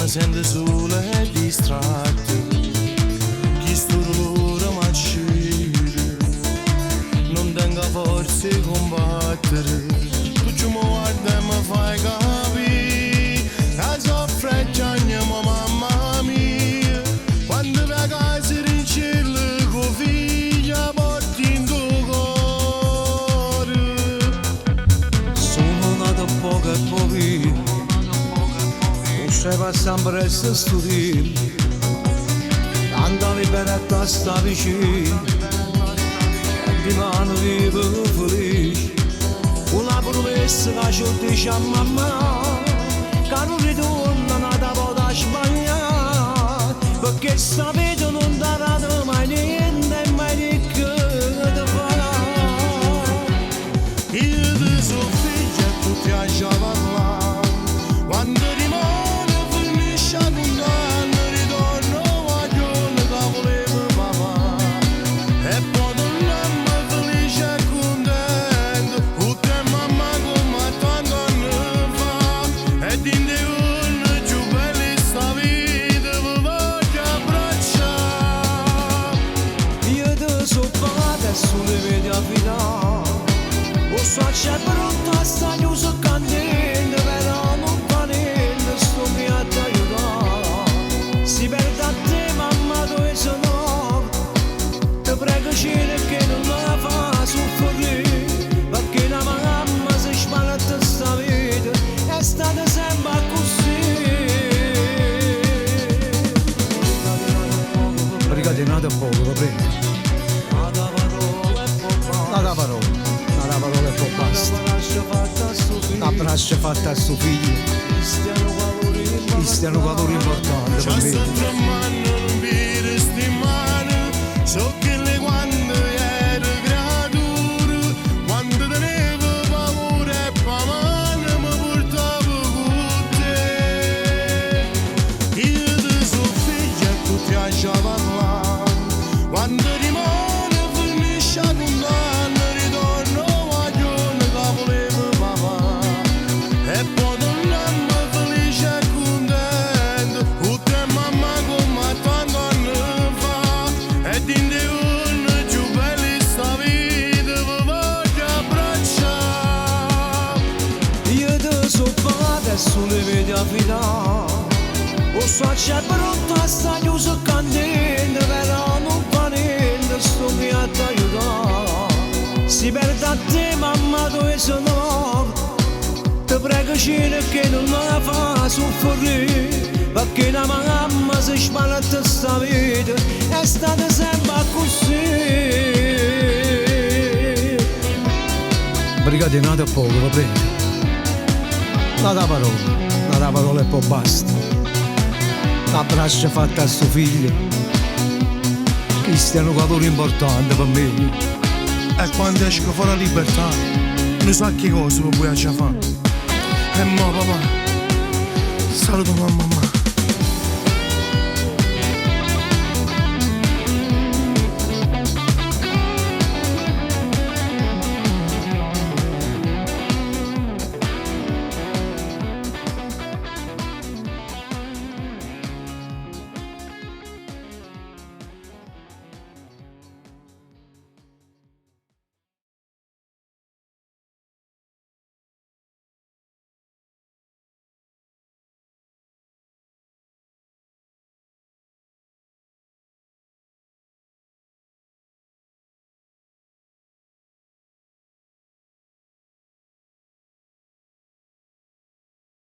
sente sola e distratta, chi sturo ma scire, non tenga forza di combattere, tu ci mi guarda e mi fai capire, la soffrenza andiamo mamma mia, quando vai a casa in cielo con figlia porti in tuo cuore. Sono nato poco e pochino, stai passando presto a studiare, andavi per a te sta vicino, e di mano vivo felice, una promessa che ci dice a mamma, che non ritorna nata volta a sbagliare, perché sta vita non darà mai niente e mai di che ti farà. Io ti so figlio e tu ti lascia parlare, quando rimane c'è brutta sta chiuso candente, però non fa niente, sto qui a t'aiutare. Si perde a te mamma dove sono, ti prego cielo che non la fa soffrire, perché la mamma si spara a sta vita, è stata sempre così. Brigate nata poco, lo prego. Nada parola. La parola è poi basta. L'abbraccio fatta a suo figlio, questo è un valore importante per me. Non vire stimare, so che le quando ero creatura, quando tenevo paura e pamane mi portavo con te. Io ti so figlio e tu ti lasci parlare, quando rimane finisce a condanna. Adesso le vedi a finire, o so c'è brutta sta chiuso candente, però non fa niente, sto qui a t'aiutare. Si perde a te mamma dove sono, ti prego cielo che non la fa soffrire, perché la mamma si spara a te sta vita, è stata sempre così. Brigate nata poco, va bene. La parola e poi basta. L'abbraccio fatta a suo figlio, questo è un valore importante per me. E quando esco fuori la libertà, non so che cosa puoi fare. E mo papà, saluto mamma.